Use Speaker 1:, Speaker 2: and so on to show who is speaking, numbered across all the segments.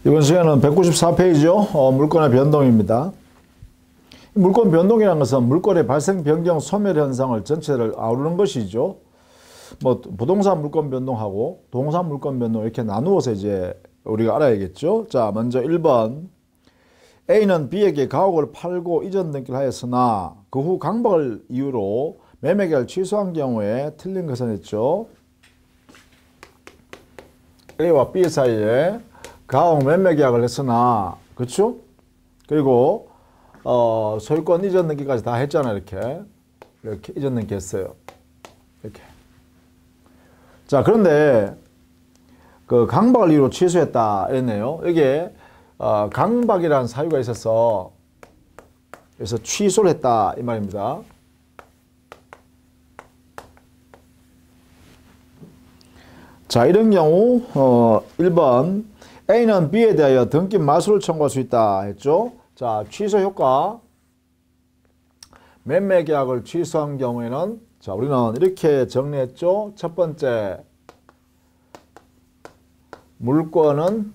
Speaker 1: 이번 시간은 194페이지요. 물권의 변동입니다. 물권 변동이라는 것은 물권의 발생, 변경, 소멸 현상을 전체를 아우르는 것이죠. 뭐 부동산 물권 변동하고 동산 물권 변동 이렇게 나누어서 이제 우리가 알아야겠죠. 자, 먼저 1번. A는 B에게 가옥을 팔고 이전 등기를 하였으나 그 후 강박을 이유로 매매 계약을 취소한 경우에 틀린 것은 했죠. A와 B 사이에 가옥 매매 계약을 했으나, 그렇죠? 그리고 소유권 이전 등기까지 다 했잖아요. 이렇게 이전 등기 했어요. 이렇게. 자, 그런데 그 강박을 이유로 취소했다 이랬네요. 이게 강박이라는 사유가 있어서 그래서 취소를 했다 이 말입니다. 자, 이런 경우 1번 A는 B에 대하여 등기 말소를 청구할 수 있다 했죠. 자, 취소 효과. 매매 계약을 취소한 경우에는 자, 우리는 이렇게 정리했죠. 첫 번째, 물권은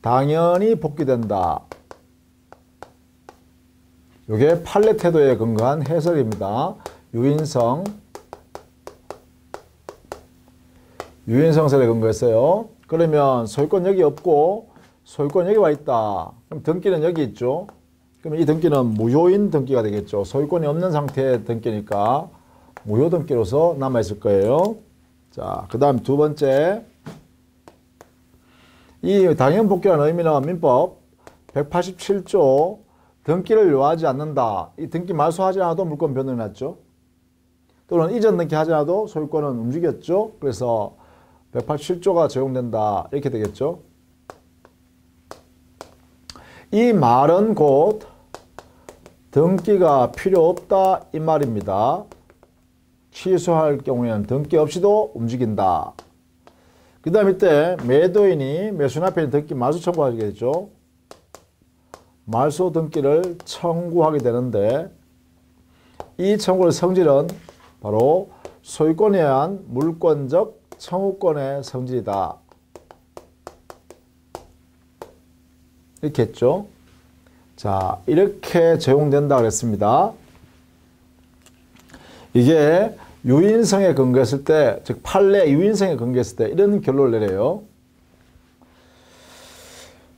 Speaker 1: 당연히 복귀된다. 이게 판례 태도에 근거한 해설입니다. 유인성설에 근거했어요. 그러면 소유권 여기 없고 소유권 여기 와 있다. 그럼 등기는 여기 있죠. 그럼 이 등기는 무효인 등기가 되겠죠. 소유권이 없는 상태의 등기니까 무효 등기로서 남아있을 거예요. 자, 그 다음 두 번째. 이 당연 복귀라는 의미는 민법 187조 등기를 요하지 않는다. 이 등기 말소하지 않아도 물권 변동이 났죠. 또는 이전 등기 하지 않아도 소유권은 움직였죠. 그래서 187조가 적용된다. 이렇게 되겠죠. 이 말은 곧 등기가 필요 없다 이 말입니다. 취소할 경우에는 등기 없이도 움직인다. 그 다음 이때 매도인이 매수인한테 등기 말소 청구하게 되죠. 말소 등기를 청구하게 되는데 이 청구의 성질은 바로 소유권에 의한 물권적 청구권의 성질이다. 이렇게 했죠. 자, 이렇게 적용된다 그랬습니다. 이게 유인성에 근거했을 때, 즉 판례 유인성에 근거했을 때 이런 결론을 내려요.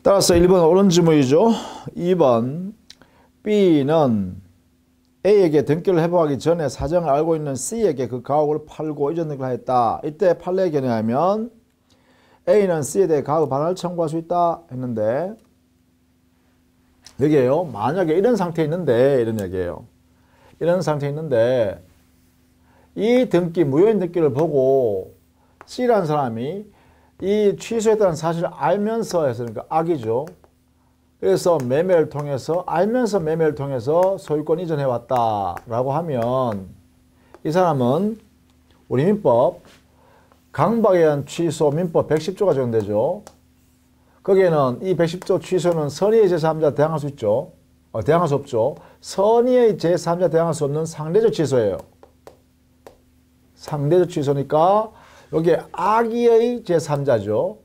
Speaker 1: 따라서 1번 옳은 지문이죠. 2번 B는 A에게 등기를 회복하기 전에 사정을 알고 있는 C에게 그 가옥을 팔고 이전 등기를 하였다. 이때 판례에 견해하면 A는 C에 대해 가옥 반환을 청구할 수 있다 했는데 여기에요. 만약에 이런 상태에 있는데 이런 얘기예요. 이런 상태에 있는데 이 등기, 무효인 등기를 보고 C라는 사람이 이 취소했다는 사실을 알면서 해서 그러니까 악이죠. 그래서 매매를 통해서 알면서 매매를 통해서 소유권 이전해 왔다라고 하면 이 사람은 우리 민법 강박에 의한 취소 민법 110조가 적용되죠. 거기에는 이 110조 취소는 선의의 제3자 대항할 수 있죠. 대항할 수 없죠. 선의의 제3자 대항할 수 없는 상대적 취소예요. 상대적 취소니까 여기에 악의의 제3자죠.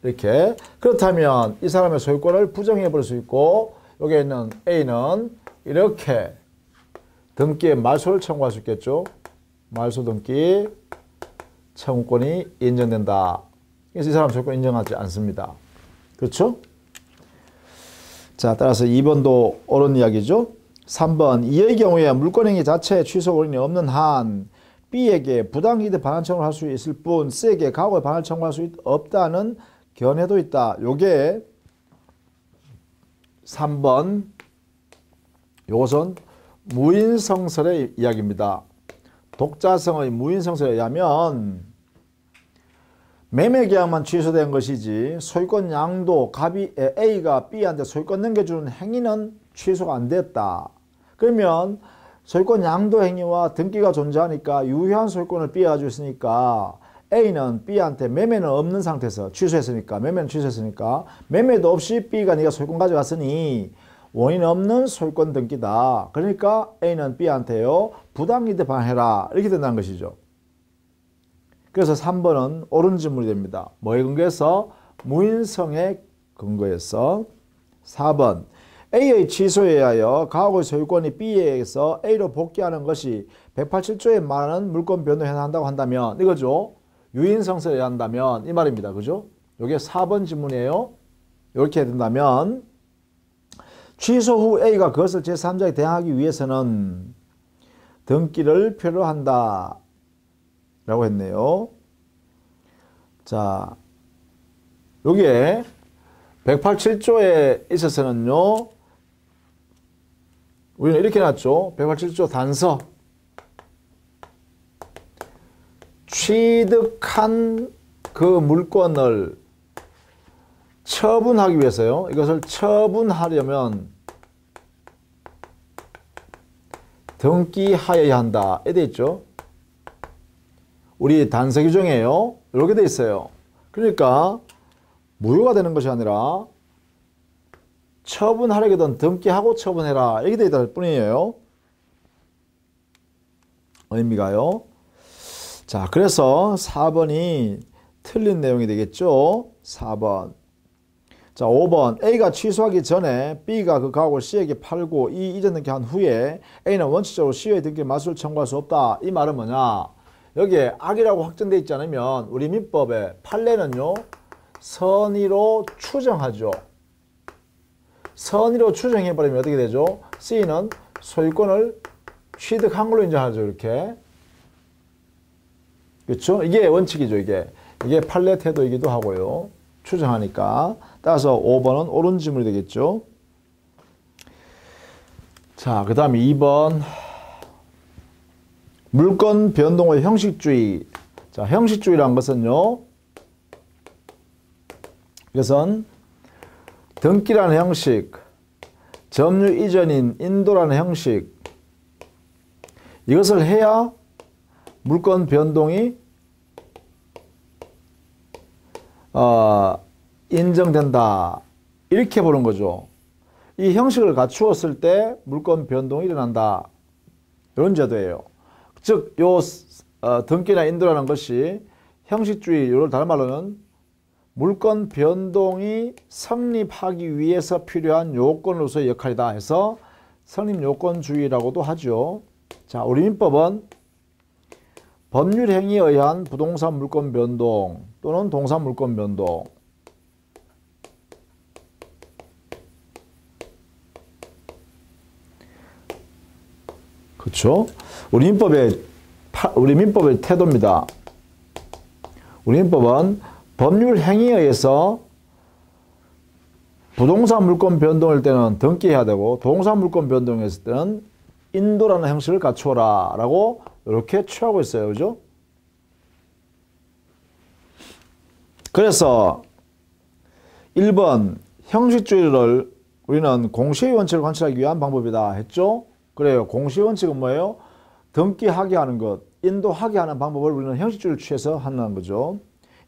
Speaker 1: 이렇게. 그렇다면 이 사람의 소유권을 부정해 버릴 수 있고 여기에 있는 A는 이렇게 등기의 말소를 청구할 수 있겠죠. 말소 등기 청구권이 인정된다. 그래서 이 사람 소유권 인정하지 않습니다. 그렇죠? 자, 따라서 2번도 옳은 이야기죠. 3번 이의 경우에 물권행위 자체에 취소 원인이 없는 한 B에게 부당이득 반환 청구를 할 수 있을 뿐 C에게 가옥의 반환을 청구할 수 없다는 견해도 있다. 요게 3번 요것은 무인성설의 이야기입니다. 독자성의 무인성설에 의하면 매매계약만 취소된 것이지 소유권 양도 A가 B한테 소유권 넘겨주는 행위는 취소가 안 됐다. 그러면 소유권 양도 행위와 등기가 존재하니까 유효한 소유권을 B가 가지고 있으니까 A는 B한테 매매는 없는 상태에서 취소했으니까 매매는 취소했으니까 매매도 없이 B가 네가 소유권 가져갔으니 원인 없는 소유권 등기다. 그러니까 A는 B한테요 부당이득 반환해라 이렇게 된다는 것이죠. 그래서 3번은 옳은 질문이 됩니다. 뭐에 근거해서? 무인성에 근거해서. 4번 A의 취소에 의하여 가옥의 소유권이 B에게서 A로 복귀하는 것이 187조에 말하는 물권 변동에 해당한다고 한다면 이거죠. 유인성설에 의한다면 이 말입니다. 그죠? 이게 4번 질문이에요. 이렇게 된다면 취소 후 A가 그것을 제3자에게 대항하기 위해서는 등기를 필요로 한다 라고 했네요. 자, 여기에 187조에 있어서는요, 우리는 이렇게 놨죠. 187조 단서. 취득한 그 물건을 처분하기 위해서요. 이것을 처분하려면 등기하여야 한다. 이렇게 돼 있죠. 우리 단서 규정이에요. 이렇게 돼 있어요. 그러니까 무효가 되는 것이 아니라 처분하려거든 등기하고 처분해라. 이렇게 돼 있다 뿐이에요. 의미가요. 자, 그래서 4번이 틀린 내용이 되겠죠. 4번. 자, 5번. A가 취소하기 전에 B가 그 가옥을 C에게 팔고 이 이전 등기한 후에 A는 원칙적으로 C의 등기 마수를 청구할 수 없다. 이 말은 뭐냐? 여기에 악이라고 확정되어 있지 않으면 우리 민법에 판례는요, 선의로 추정하죠. 선의로 추정해버리면 어떻게 되죠? C는 소유권을 취득한 걸로 인정하죠. 이렇게. 그렇죠? 이게 원칙이죠. 이게 판례 태도이기도 하고요. 추정하니까. 따라서 5번은 옳은 질문이 되겠죠. 자, 그 다음에 2번. 물권 변동의 형식주의. 자, 형식주의란 것은요, 이것은 등기라는 형식, 점유 이전인 인도라는 형식, 이것을 해야 물권 변동이 인정된다. 이렇게 보는 거죠. 이 형식을 갖추었을 때 물권 변동이 일어난다. 이런 제도예요. 즉, 등기나 인도라는 것이 형식주의, 다른 말로는 물권 변동이 성립하기 위해서 필요한 요건으로서의 역할이다 해서 성립요건주의라고도 하죠. 자, 우리 민법은 법률 행위에 의한 부동산 물권 변동 또는 동산 물권 변동, 그렇죠? 우리 민법의 태도입니다. 우리 민법은 법률 행위에 의해서 부동산 물권 변동일 때는 등기해야 되고 동산 물권 변동했을 때는 인도라는 형식을 갖추어라 라고 이렇게 취하고 있어요. 그죠? 그래서 1번 형식주의를 우리는 공시의 원칙을 관철하기 위한 방법이다 했죠? 그래요. 공시의 원칙은 뭐예요? 등기하게 하는 것, 인도하게 하는 방법을 우리는 형식주의를 취해서 하는 거죠.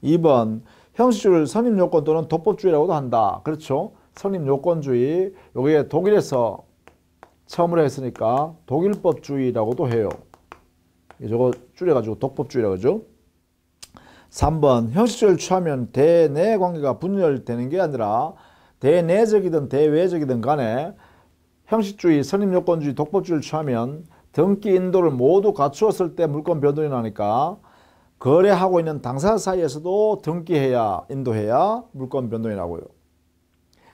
Speaker 1: 2번 형식주의를 선임요건 또는 도법주의라고도 한다. 그렇죠? 선임요건주의, 여기에 독일에서 처음으로 했으니까 독일법주의라고도 해요. 저거 줄여가지고 독법주의라고 하죠. 3번 형식주의를 취하면 대내 관계가 분열되는 게 아니라 대내적이든 대외적이든 간에 형식주의, 선임요건주의, 독법주의를 취하면 등기 인도를 모두 갖추었을 때 물권 변동이 나니까 거래하고 있는 당사자 사이에서도 등기해야, 인도해야 물권 변동이 나고요.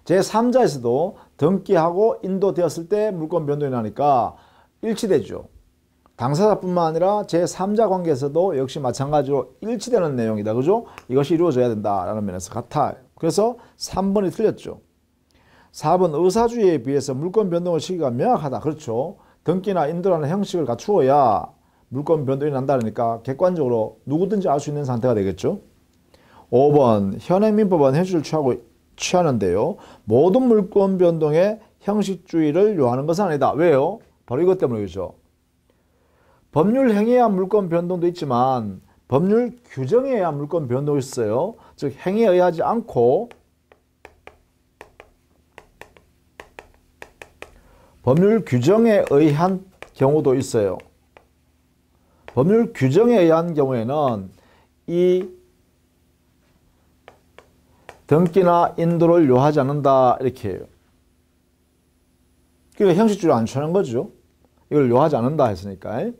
Speaker 1: 제3자에서도 등기하고 인도되었을 때 물권 변동이 나니까 일치되죠. 당사자뿐만 아니라 제3자 관계에서도 역시 마찬가지로 일치되는 내용이다. 그죠? 이것이 이루어져야 된다라는 면에서 같아요. 그래서 3번이 틀렸죠. 4번 의사주의에 비해서 물권 변동의 시기가 명확하다. 그렇죠. 등기나 인도라는 형식을 갖추어야 물권 변동이 난다니까 객관적으로 누구든지 알 수 있는 상태가 되겠죠. 5번 현행민법은 형식을 취하는데요. 모든 물권 변동의 형식주의를 요하는 것은 아니다. 왜요? 바로 이것 때문이죠. 법률 행위에 의한 물권 변동도 있지만 법률 규정에 의한 물권 변동이 있어요. 즉 행위에 의하지 않고 법률 규정에 의한 경우도 있어요. 법률 규정에 의한 경우에는 이 등기나 인도를 요하지 않는다 이렇게 해요. 그러니까 형식주를 안 취하는 거죠. 이걸 요하지 않는다 했으니까.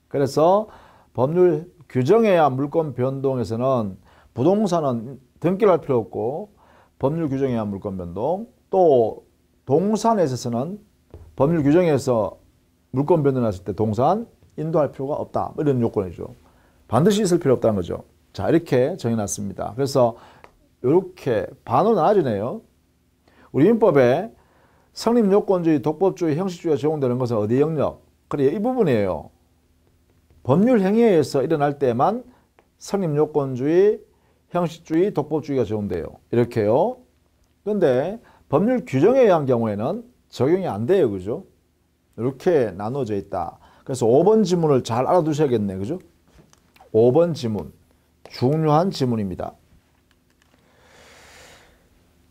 Speaker 1: 그래서 법률 규정해야 물권 변동에서는 부동산은 등기를 할 필요 없고 법률 규정해야 물권 변동, 또 동산에 있어서는 법률 규정에서 물권 변동했을 때 동산 인도할 필요가 없다. 이런 요건이죠. 반드시 있을 필요 없다는 거죠. 자, 이렇게 정해놨습니다. 그래서 이렇게 반으로 나눠지네요. 우리 민법에 성립요건주의, 독법주의, 형식주의가 적용되는 것은 어디 영역? 그래, 이 부분이에요. 법률 행위에 의해서 일어날 때만 성립요건주의, 형식주의, 독법주의가 적용돼요. 이렇게요. 근데 법률 규정에 의한 경우에는 적용이 안 돼요. 그죠? 이렇게 나눠져 있다. 그래서 5번 지문을 잘 알아두셔야겠네. 그죠? 5번 지문. 중요한 지문입니다.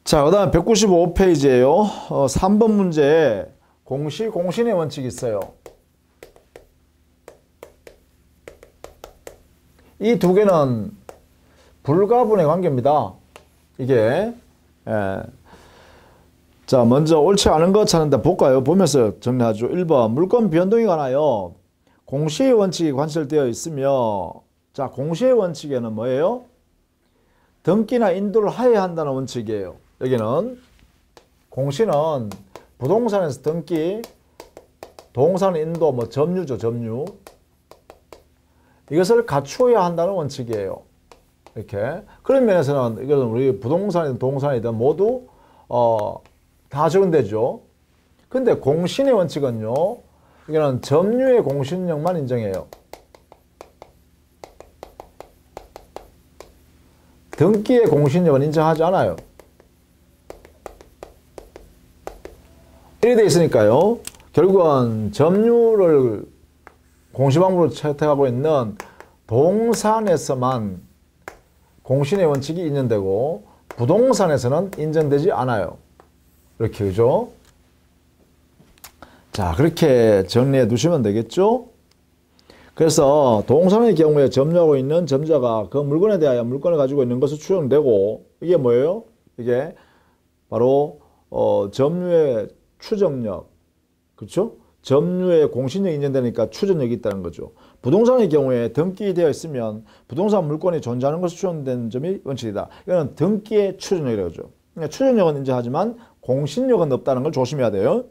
Speaker 1: 자, 그 다음 195페이지에요. 3번 문제에 공신의 원칙이 있어요. 이 두 개는 불가분의 관계입니다. 이게. 자, 먼저 옳지 않은 거 찾는데 볼까요? 보면서 정리하죠. 1번 물권 변동에 관하여 공시의 원칙이 관철되어 있으며, 자, 공시의 원칙에는 뭐예요? 등기나 인도를 하여야 한다는 원칙이에요. 여기는 공시는 부동산에서 등기, 동산 인도, 뭐 점유죠, 점유. 이것을 갖추어야 한다는 원칙이에요. 이렇게. 그런 면에서는 이것은 우리 부동산이든 동산이든 모두 다 적용되죠. 근데 공신의 원칙은요, 이거는 점유의 공신력만 인정해요. 등기의 공신력은 인정하지 않아요. 이렇게 되어 있으니까요, 결국은 점유를 공시방법으로 채택하고 있는 동산에서만 공신의 원칙이 인정되고 부동산에서는 인정되지 않아요. 이렇게, 그죠? 자, 그렇게 정리해 두시면 되겠죠? 그래서 동산의 경우에 점유하고 있는 점자가 그 물건에 대하여 물건을 가지고 있는 것을 추정되고, 이게 뭐예요? 이게 바로 점유의 추정력, 그렇죠? 점유의 공신력이 인정되니까 추정력이 있다는 거죠. 부동산의 경우에 등기되어 있으면 부동산 물건이 존재하는 것을 추정된 점이 원칙이다. 이거는 등기의 추정력이라고 하죠. 그러니까 추정력은 인정하지만 공신력은 없다는 걸 조심해야 돼요.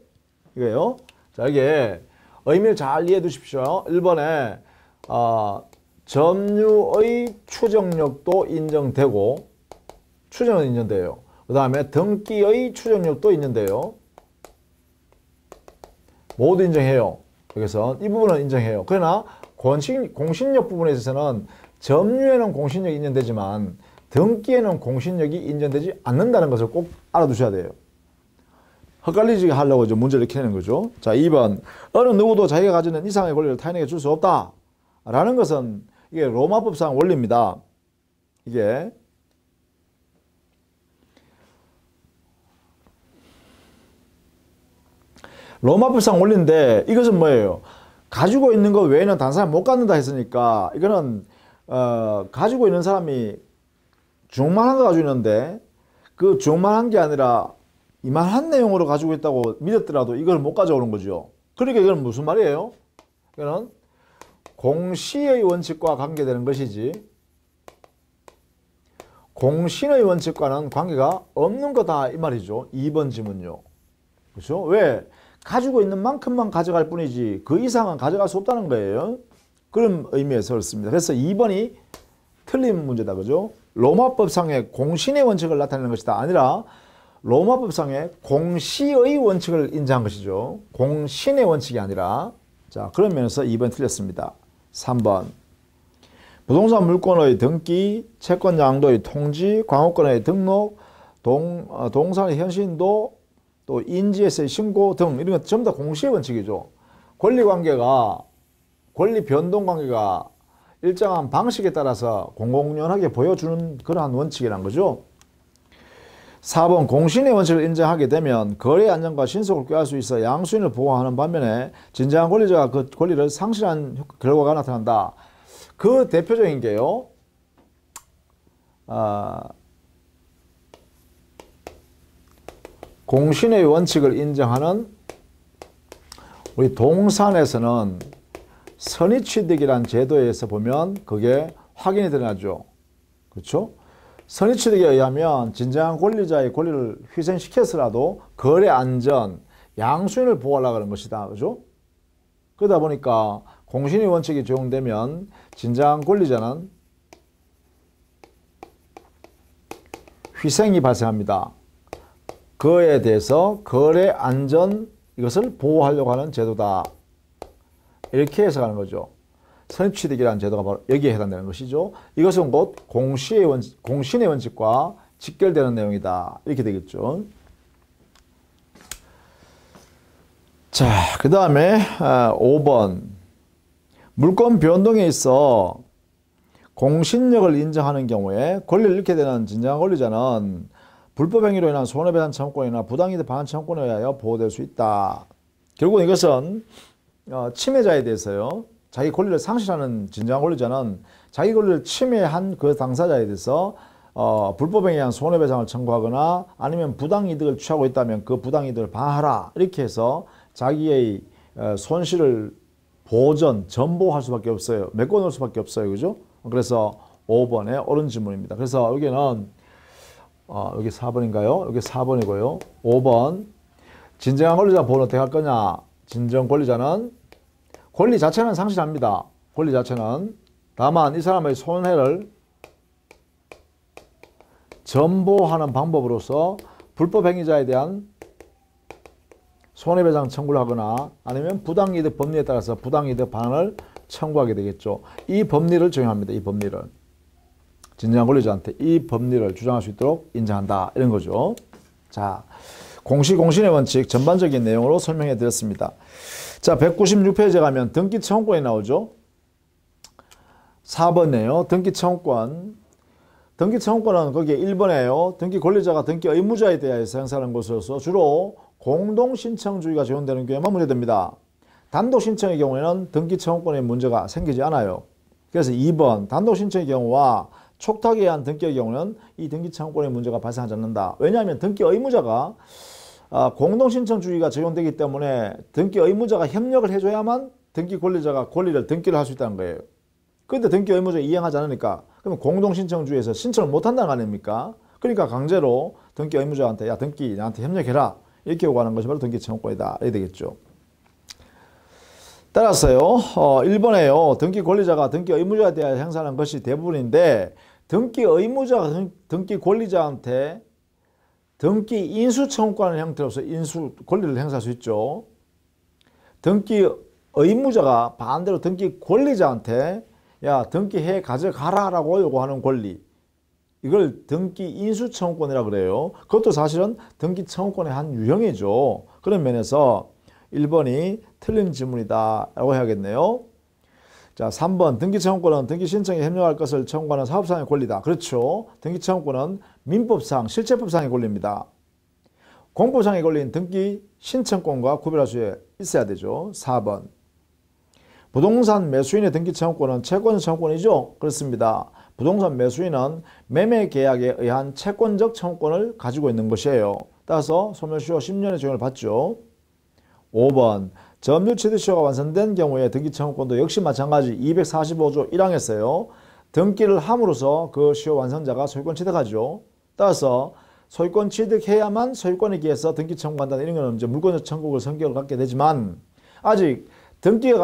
Speaker 1: 이거요. 자, 이게 의미를 잘 이해해 두십시오. 1번에 점유의 추정력도 인정되고, 추정은 인정돼요. 그 다음에 등기의 추정력도 인정돼요. 모두 인정해요. 그래서 이 부분은 인정해요. 그러나 공신력 부분에 있어서는 점유에는 공신력이 인정되지만 등기에는 공신력이 인정되지 않는다는 것을 꼭 알아두셔야 돼요. 헷갈리지 하려고 이제 문제를 이렇게 내는 거죠. 자, 2번. 어느 누구도 자기가 가지는 이상의 권리를 타인에게 줄 수 없다. 라는 것은 이게 로마법상 원리입니다. 이게. 로마법상 원리인데 이것은 뭐예요? 가지고 있는 것 외에는 다른 사람이 못 갖는다 했으니까 이거는 가지고 있는 사람이 중만한 거 가지고 있는데 그 중만한 게 아니라 이만한 내용으로 가지고 있다고 믿었더라도 이걸 못 가져오는 거죠. 그러니까 이건 무슨 말이에요? 이거는 공시의 원칙과 관계되는 것이지 공신의 원칙과는 관계가 없는 거다 이 말이죠. 2번 지문요. 그렇죠? 왜? 가지고 있는 만큼만 가져갈 뿐이지 그 이상은 가져갈 수 없다는 거예요. 그런 의미에서 그렇습니다. 그래서 2번이 틀린 문제다. 그죠? 로마법상의 공신의 원칙을 나타내는 것이다. 아니라 로마법상의 공시의 원칙을 인정한 것이죠. 공신의 원칙이 아니라. 자, 그런 면에서 2번 틀렸습니다. 3번. 부동산 물권의 등기, 채권 양도의 통지, 광호권의 등록, 동산의 현신도, 또 인지에서의 신고 등 이런 것 전부 다 공시의 원칙이죠. 권리관계가, 권리 변동 관계가 일정한 방식에 따라서 공공연하게 보여주는 그러한 원칙이란 거죠. 4번 공신의 원칙을 인정하게 되면 거래 안정과 신속을 꾀할 수 있어 양수인을 보호하는 반면에 진정한 권리자가 그 권리를 상실한 결과가 나타난다. 그 대표적인 게요. 공신의 원칙을 인정하는 우리 동산에서는 선의취득이라는 제도에서 보면 그게 확인이 드러나죠. 그렇죠? 선의취득에 의하면 진정한 권리자의 권리를 희생시켜서라도 거래 안전, 양수인을 보호하려고 하는 것이다. 그죠? 그러다 보니까 공신의 원칙이 적용되면 진정한 권리자는 희생이 발생합니다. 그에 대해서 거래 안전 이것을 보호하려고 하는 제도다. 이렇게 해석하는 거죠. 선입취득이라는 제도가 바로 여기에 해당되는 것이죠. 이것은 곧 공신의 원칙과 직결되는 내용이다. 이렇게 되겠죠. 자, 그 다음에 5번. 물권 변동에 있어 공신력을 인정하는 경우에 권리를 잃게 되는 진정한 권리자는 불법행위로 인한 손해배상 청구권이나 부당이득 반환 청구권에 의하여 보호될 수 있다. 결국 이것은 침해자에 대해서요. 자기 권리를 상실하는 진정한 권리자는 자기 권리를 침해한 그 당사자에 대해서 불법행위에 의한 손해배상을 청구하거나 아니면 부당이득을 취하고 있다면 그 부당이득을 반하라. 이렇게 해서 자기의 손실을 보전, 전보할 수밖에 없어요. 메꿔놓을 수밖에 없어요. 그죠? 그래서 5번에 옳은 질문입니다. 그래서 여기는 여기 4번인가요? 여기 4번이고요. 5번. 진정한 권리자 보호는 어떻게 할 거냐? 진정 권리자는 권리 자체는 상실합니다. 권리 자체는. 다만 이 사람의 손해를 전보하는 방법으로서 불법행위자에 대한 손해배상 청구를 하거나 아니면 부당이득 법리에 따라서 부당이득 반환을 청구하게 되겠죠. 이 법리를 적용합니다. 이 법리를. 진정한 권리자한테 이 법리를 주장할 수 있도록 인정한다. 이런 거죠. 자, 공신의 원칙 전반적인 내용으로 설명해 드렸습니다. 자, 196페이지에 가면 등기 청구권이 나오죠. 4번이에요. 등기 청구권. 등기 청구권은 거기에 1번이에요. 등기 권리자가 등기 의무자에 대해서 행사하는 것으로서 주로 공동신청주의가 적용되는 경우에만 문제됩니다. 단독신청의 경우에는 등기 청구권에 문제가 생기지 않아요. 그래서 2번 단독신청의 경우와 촉탁에 의한 등기의 경우는 이 등기 청구권에 문제가 발생하지 않는다. 왜냐하면 등기 의무자가 공동신청주의가 적용되기 때문에 등기 의무자가 협력을 해줘야만 등기 권리자가 권리를 등기를 할 수 있다는 거예요. 그런데 등기 의무자가 이행하지 않으니까 그러면 공동신청주의에서 신청을 못한다는 거 아닙니까? 그러니까 강제로 등기 의무자한테 야 등기 나한테 협력해라 이렇게 요구하는 것이 바로 등기 청구권이다. 이렇게 되겠죠. 따라서요. 1번에요. 등기 권리자가 등기 의무자에 대하여 행사하는 것이 대부분인데 등기 의무자가 등기 권리자한테 등기 인수 청구하는 형태로서 인수 권리를 행사할 수 있죠. 등기 의무자가 반대로 등기 권리자한테 야 등기해 가져가라 라고 요구하는 권리 이걸 등기 인수 청구권이라고 그래요. 그것도 사실은 등기 청구권의 한 유형이죠. 그런 면에서 1번이 틀린 질문이다 라고 해야겠네요. 자, 3번 등기 청구권은 등기 신청에 협력할 것을 청구하는 사업상의 권리다. 그렇죠. 등기 청구권은 민법상 실체법상의 권리입니다. 공법상의 권리인 등기 신청권과 구별할 수 있어야 되죠. 4번 부동산 매수인의 등기 청구권은 채권 청구권이죠. 그렇습니다. 부동산 매수인은 매매 계약에 의한 채권적 청구권을 가지고 있는 것이에요. 따라서 소멸시효 10년의 적용을 받죠. 5번 점유 취득시효가 완성된 경우에 등기 청구권도 역시 마찬가지 245조 1항에서요. 등기를 함으로써 그 시효 완성자가 소유권 취득하죠. 따라서 소유권 취득해야만 소유권에 기해서 등기 청구한다는 이런 거는 이제 물권적 청구를 성격을 갖게 되지만 아직 등기가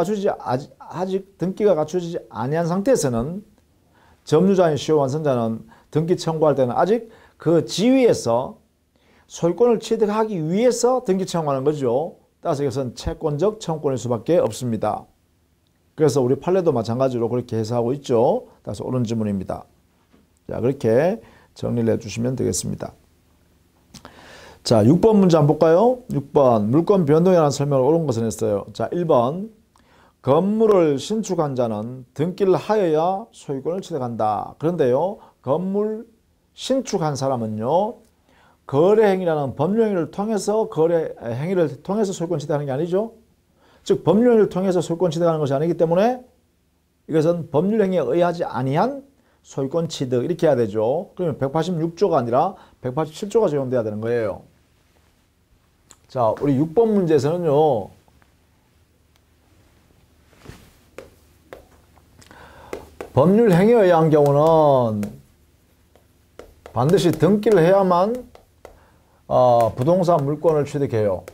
Speaker 1: 갖추지 아니한 상태에서는 점유자인 시효 완성자는 등기 청구할 때는 아직 그 지위에서 소유권을 취득하기 위해서 등기 청구하는 거죠. 따라서 이것은 채권적 청구권일 수밖에 없습니다. 그래서 우리 판례도 마찬가지로 그렇게 해석하고 있죠. 따라서 옳은 질문입니다. 자, 그렇게 정리를 해주시면 되겠습니다. 자, 6번 문제 한번 볼까요? 6번 물권 변동에 관한 설명을 옳은 것은 했어요. 자, 1번 건물을 신축한 자는 등기를 하여야 소유권을 취득한다. 그런데요, 건물 신축한 사람은요, 거래행위라는 법률행위를 통해서 거래행위를 통해서 소유권 취득하는 게 아니죠. 즉 법률행위를 통해서 소유권 취득하는 것이 아니기 때문에 이것은 법률행위에 의하지 아니한 소유권 취득 이렇게 해야 되죠. 그러면 186조가 아니라 187조가 적용돼야 되는 거예요. 자, 우리 6번 문제에서는요. 법률 행위에 의한 경우는 반드시 등기를 해야만 부동산 물권을 취득해요.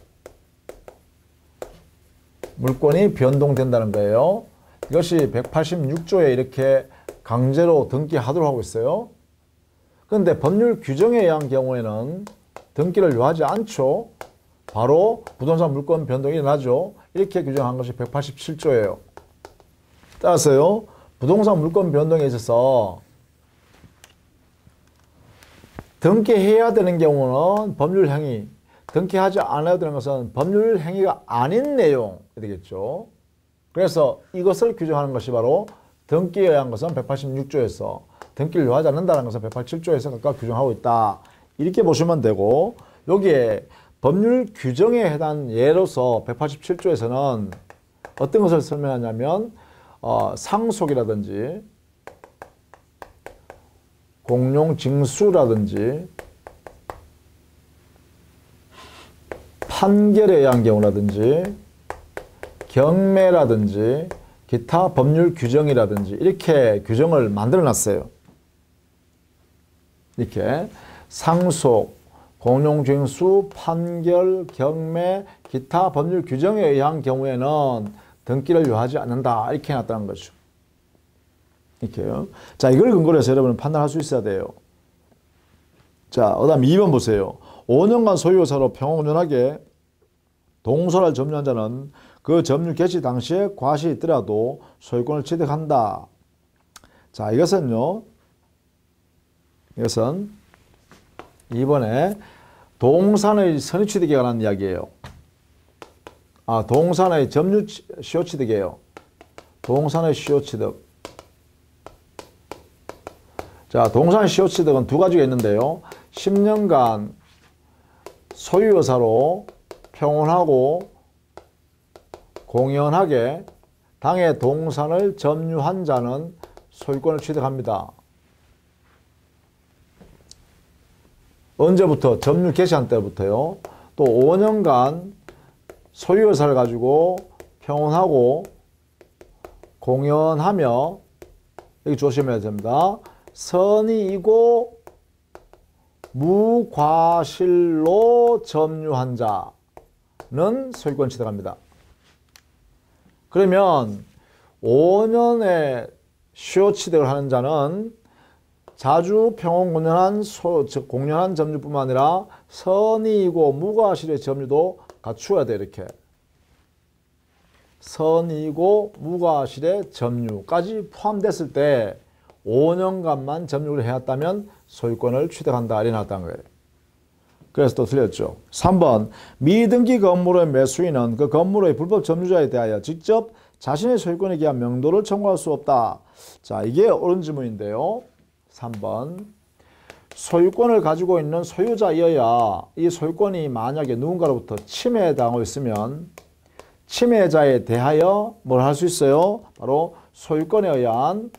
Speaker 1: 물권이 변동된다는 거예요. 이것이 186조에 이렇게 강제로 등기하도록 하고 있어요. 그런데 법률 규정에 의한 경우에는 등기를 요하지 않죠. 바로 부동산 물권 변동이 일어나죠. 이렇게 규정한 것이 187조예요. 따라서요. 부동산 물권 변동에 있어서 등기해야 되는 경우는 법률 행위, 등기하지 않아야 되는 것은 법률 행위가 아닌 내용이 되겠죠. 그래서 이것을 규정하는 것이 바로 등기에 의한 것은 186조에서 등기를 요하지 않는다는 것은 187조에서 각각 규정하고 있다. 이렇게 보시면 되고 여기에 법률 규정에 해당 예로서 187조에서는 어떤 것을 설명하냐면 상속이라든지 공용징수라든지 판결에 의한 경우라든지 경매라든지 기타 법률 규정이라든지 이렇게 규정을 만들어 놨어요. 이렇게 상속, 공용징수, 판결, 경매, 기타 법률 규정에 의한 경우에는 등기를 요하지 않는다. 이렇게 해놨다는 거죠. 이렇게요. 자, 이걸 근거로 해서 여러분은 판단할 수 있어야 돼요. 자, 그 다음 2번 보세요. 5년간 소유자로 평온하게 동서를 점유한 자는 그 점유 개시 당시에 과실이 있더라도 소유권을 취득한다. 자, 이것은 2번에 동산의 선의취득에 관한 이야기예요. 동산의 점유 시효취득이에요. 동산의 시효취득. 자, 동산 시효취득은 두 가지가 있는데요. 10년간 소유여사로 평온하고 공연하게 당의 동산을 점유한 자는 소유권을 취득합니다. 언제부터? 점유 개시한 때부터요. 또 5년간 소유여사를 가지고 평온하고 공연하며 여기 조심해야 됩니다. 선의이고 무과실로 점유한 자는 소유권 취득합니다. 그러면 5년의 시효취득을 하는 자는 자주 평온 공연한 즉 공연한 점유뿐만 아니라 선의이고 무과실의 점유도 갖추어야 돼. 이렇게 선의이고 무과실의 점유까지 포함됐을 때 5년간만 점유를 해왔다면 소유권을 취득한다. 이래 놨다는 거예요. 그래서 또 틀렸죠. 3번 미등기 건물의 매수인은 그 건물의 불법 점유자에 대하여 직접 자신의 소유권에 기한 명도를 청구할 수 없다. 자, 이게 옳은 질문인데요. 3번 소유권을 가지고 있는 소유자이어야 이 소유권이 만약에 누군가로부터 침해당하고 있으면 침해자에 대하여 뭘 할 수 있어요? 바로 소유권에 의한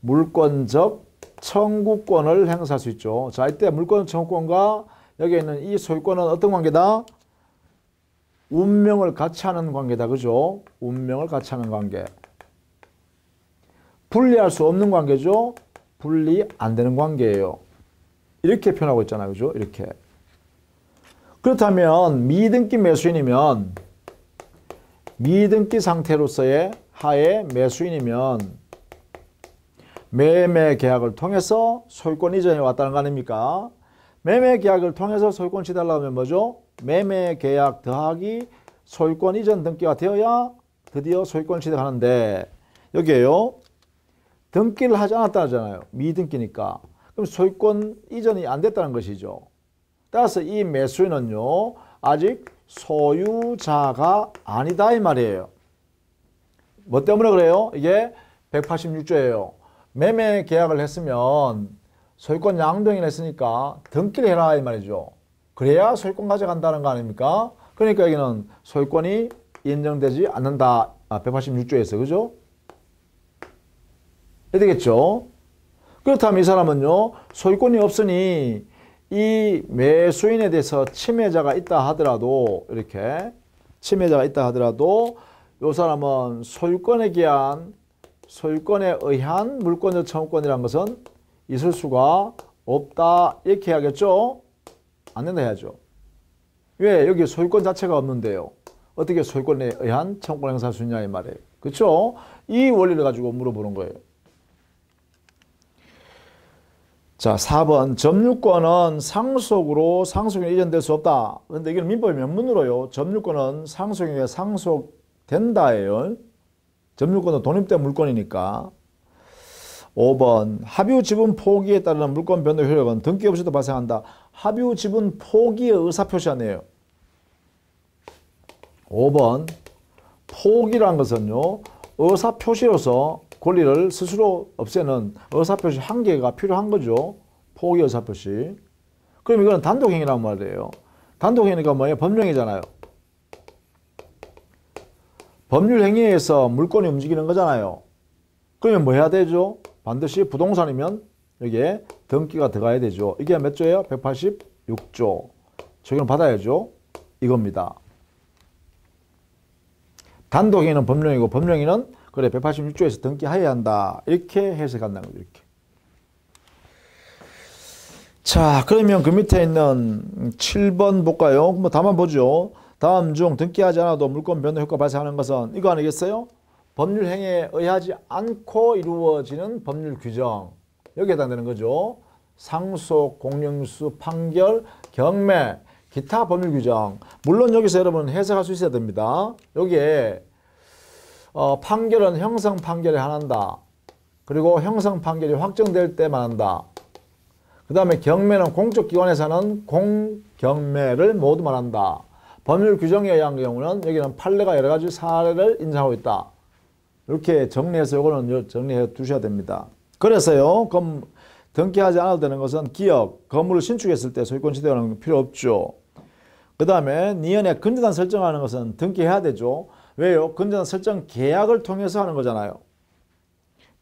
Speaker 1: 물권적 청구권을 행사할 수 있죠. 자, 이때 물권 청구권과 여기에 있는 이 소유권은 어떤 관계다? 운명을 같이 하는 관계다. 그죠? 운명을 같이 하는 관계. 분리할 수 없는 관계죠. 분리 안 되는 관계예요. 이렇게 표현하고 있잖아요. 그죠? 이렇게. 그렇다면 미등기 매수인이면 미등기 상태로서의 하에 매수인이면 매매 계약을 통해서 소유권 이전이 왔다는 거 아닙니까? 매매 계약을 통해서 소유권 취득하려면 뭐죠? 매매 계약 더하기 소유권 이전 등기가 되어야 드디어 소유권 취득하는데 여기에요. 등기를 하지 않았다잖아요. 미등기니까. 그럼 소유권 이전이 안 됐다는 것이죠. 따라서 이 매수인은요. 아직 소유자가 아니다 이 말이에요. 뭐 때문에 그래요? 이게 186조예요. 매매 계약을 했으면 소유권 양도인을 했으니까 등기를 해라 이 말이죠. 그래야 소유권 가져간다는 거 아닙니까? 그러니까 여기는 소유권이 인정되지 않는다. 186조에서 그죠? 해야 되겠죠? 그렇다면 이 사람은요, 소유권이 없으니 이 매수인에 대해서 침해자가 있다 하더라도, 이렇게 침해자가 있다 하더라도 이 사람은 소유권에 의한 물권적 청구권이라는 것은 있을 수가 없다. 이렇게 해야겠죠? 안 된다 해야죠. 왜? 여기 소유권 자체가 없는데요. 어떻게 소유권에 의한 청구권 행사할 수 있냐 이 말이에요. 그렇죠? 이 원리를 가지고 물어보는 거예요. 자, 4번. 점유권은 상속으로 상속인에 이전될 수 없다. 그런데 이게 민법의 명문으로요. 점유권은 상속인에게 상속된다예요. 점유권은 독립된 물권이니까. 5번. 합유 지분 포기에 따르는 물권 변동 효력은 등기 없이도 발생한다. 합유 지분 포기의 의사표시 아니에요. 5번. 포기란 것은요, 의사표시로서 권리를 스스로 없애는 의사표시 한계가 필요한 거죠. 포기 의사표시. 그럼 이거는 단독행위란 말이에요. 단독행위가 뭐예요? 법령이잖아요. 법률행위에서 물권이 움직이는 거잖아요. 그러면 뭐 해야 되죠? 반드시 부동산이면 여기에 등기가 들어가야 되죠. 이게 몇 조예요? 186조. 적용 받아야죠. 이겁니다. 단독행위는 법령이고 법령위는 그래 186조에서 등기해야 한다. 이렇게 해석한다는 거죠. 이렇게. 자, 그러면 그 밑에 있는 7번 볼까요? 뭐 다만 보죠. 다음 중 등기하지 않아도 물권 변동 효과 발생하는 것은 이거 아니겠어요? 법률 행위에 의하지 않고 이루어지는 법률 규정. 여기에 해당되는 거죠. 상속, 공영수, 판결, 경매, 기타 법률 규정. 물론 여기서 여러분 해석할 수 있어야 됩니다. 여기에 판결은 형성 판결에 한한다. 그리고 형성 판결이 확정될 때만 한다. 그 다음에 경매는 공적기관에서 하는 공경매를 모두 말한다. 법률 규정에 의한 경우는 여기는 판례가 여러 가지 사례를 인정하고 있다. 이렇게 정리해서 이거는 정리해 두셔야 됩니다. 그래서요, 그럼 등기하지 않아도 되는 것은 기업, 건물을 신축했을 때 소유권 취득하는 필요 없죠. 그 다음에 니은의 근저당 설정하는 것은 등기해야 되죠. 왜요? 근저당 설정 계약을 통해서 하는 거잖아요.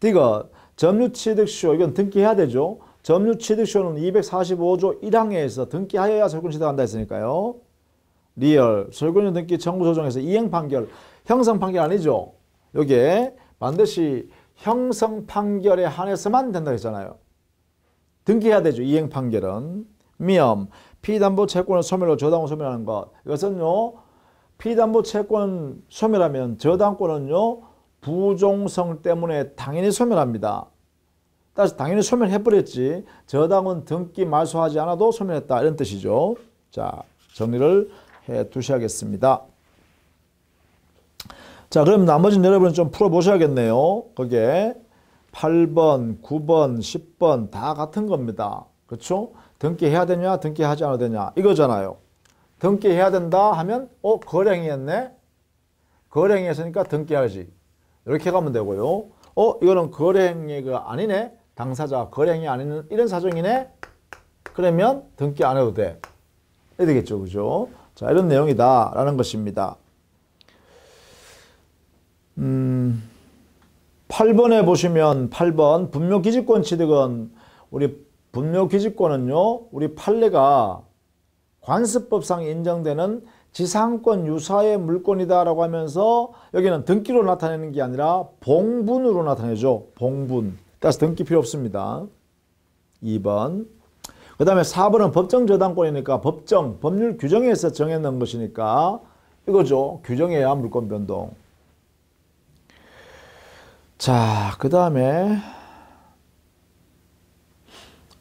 Speaker 1: 이거 점유취득쇼, 이건 등기해야 되죠. 점유취득쇼는 245조 1항에서 등기하여야 소유권 취득한다 했으니까요. 리얼, 소유권 등기 청구 조정에서 이행 판결, 형성 판결 아니죠. 여기에 반드시 형성 판결에 한해서만 된다고 했잖아요. 등기해야 되죠. 이행 판결은. 미엄, 피담보 채권을 소멸로 저당권 소멸하는 것. 이것은요, 피담보 채권 소멸하면 저당권은요, 부종성 때문에 당연히 소멸합니다. 따라서 당연히 소멸해버렸지, 저당은 등기 말소하지 않아도 소멸했다. 이런 뜻이죠. 자, 정리를 해 두셔야겠습니다. 자, 그럼 나머지는 여러분 좀 풀어보셔야겠네요. 거기에 8번, 9번, 10번 다 같은 겁니다. 그렇죠? 등기해야 되냐, 등기하지 않아도 되냐 이거잖아요. 등기해야 된다 하면 거래행위했네? 거래행위했으니까 등기해야지. 이렇게 가면 되고요. 이거는 거래행위가 아니네? 당사자 거래행위 아닌 이런 사정이네? 그러면 등기 안 해도 돼. 이래 되겠죠. 그죠? 자, 이런 내용이다 라는 것입니다. 8번에 보시면 8번 분묘기지권 취득은 우리 분묘기지권은요, 우리 판례가 관습법상 인정되는 지상권 유사의 물권이다라고 하면서 여기는 등기로 나타내는 게 아니라 봉분으로 나타내죠. 봉분. 따라서 등기 필요 없습니다. 2번. 그 다음에 4번은 법정 저당권이니까 법률 규정에서 정해놓은 것이니까 이거죠. 규정해야 물권 변동. 자, 그 다음에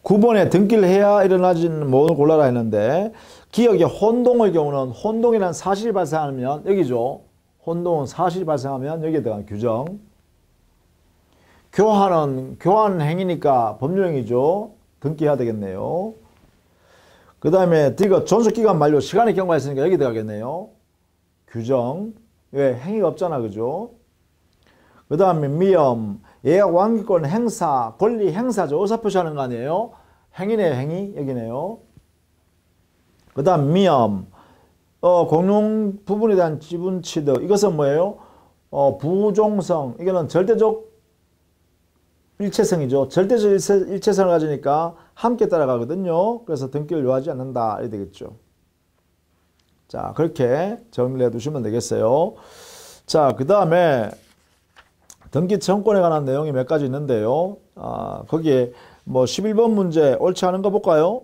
Speaker 1: 9번에 등기를 해야 일어나지는 뭐를 골라라 했는데 기억의 혼동의 경우는 혼동이라는 사실이 발생하면 여기죠. 혼동은 사실이 발생하면 여기에 대한 규정. 교환 행위니까 법률행위죠. 등기해야 되겠네요. 그 다음에 이거 존속기간 만료 시간이 경과했으니까 여기 들어가겠네요. 규정. 왜? 행위가 없잖아. 그죠? 그 다음에 미엄, 예약 완기권 행사, 권리 행사죠. 의사표시하는 거 아니에요? 행위네, 행위. 여기네요. 그 다음 미엄, 공용 부분에 대한 지분 취득. 이것은 뭐예요? 부종성. 이거는 절대적 일체성이죠. 절대적 일체성을 가지니까 함께 따라가거든요. 그래서 등기를 요하지 않는다. 이렇게 되겠죠. 자, 그렇게 정리해 두시면 되겠어요. 자, 그 다음에 등기 청구권에 관한 내용이 몇 가지 있는데요. 거기에 뭐 11번 문제 옳지 않은 거 볼까요?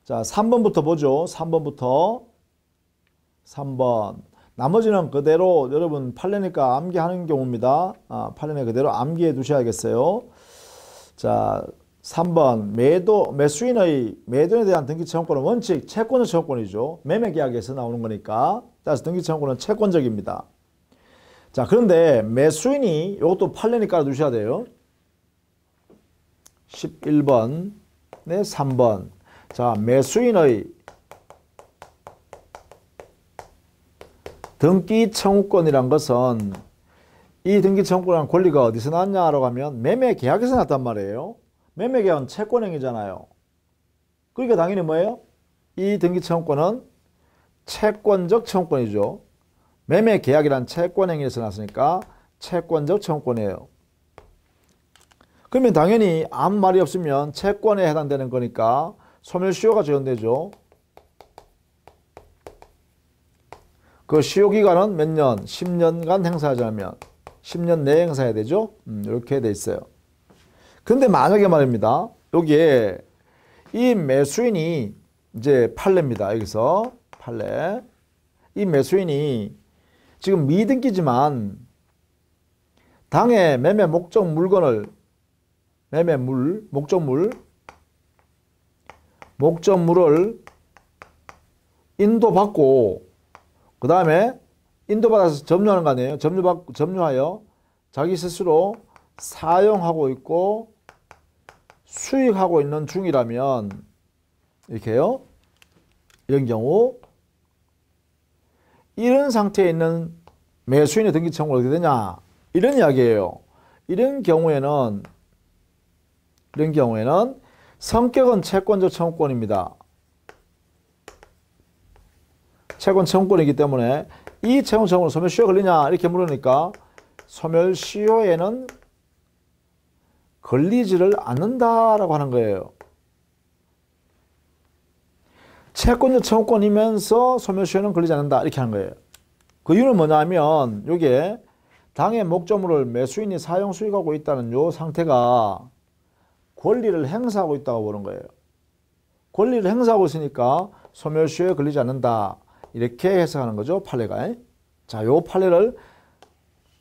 Speaker 1: 자, 3번부터 보죠. 3번부터. 3번. 나머지는 그대로 여러분 판례니까 암기하는 경우입니다. 판례는 그대로 암기해 두셔야겠어요. 자, 3번. 매수인의 매도에 대한 등기 청구권은 원칙 채권적 청구권이죠. 매매 계약에서 나오는 거니까. 따라서 등기 청구권은 채권적입니다. 자, 그런데 매수인이 이것도 판례니까 두셔야 돼요. 11번. 네, 3번. 자, 매수인의 등기 청구권이란 것은 이 등기 청구권 권리가 어디서 나왔냐라고 하면 매매 계약에서 나왔단 말이에요. 매매 계약은 채권행위잖아요. 그러니까 당연히 뭐예요? 이 등기 청구권은 채권적 청구권이죠. 매매 계약이란 채권행위에서 나왔으니까 채권적 청구권이에요. 그러면 당연히 아무 말이 없으면 채권에 해당되는 거니까 소멸시효가 적용되죠. 그 시효기간은 몇 년? 10년간 행사하지 않으면 10년 내에 행사해야 되죠. 이렇게 돼 있어요. 근데 만약에 말입니다. 여기에 이 매수인이 이제 판례입니다. 여기서 판례. 이 매수인이 지금 미등기지만 당해 매매 목적 물건을 목적물을 인도받고 그 다음에 인도받아서 점유하는 거 아니에요. 점유하여 자기 스스로 사용하고 있고 수익하고 있는 중이라면 이렇게요. 이런 경우 이런 상태에 있는 매수인의 등기 청구가 어떻게 되냐 이런 이야기예요. 이런 경우에는 성격은 채권적 청구권입니다. 채권 청구권이기 때문에 이 채권 청구는 소멸시효 걸리냐 이렇게 물으니까 소멸시효에는 걸리지를 않는다라고 하는 거예요. 채권적 청구권이면서 소멸시효는 걸리지 않는다 이렇게 하는 거예요. 그 이유는 뭐냐면 이게 당의 목적물을 매수인이 사용 수익하고 있다는 요 상태가 권리를 행사하고 있다고 보는 거예요. 권리를 행사하고 있으니까 소멸시효에 걸리지 않는다. 이렇게 해석하는 거죠. 판례가. 자, 요 판례를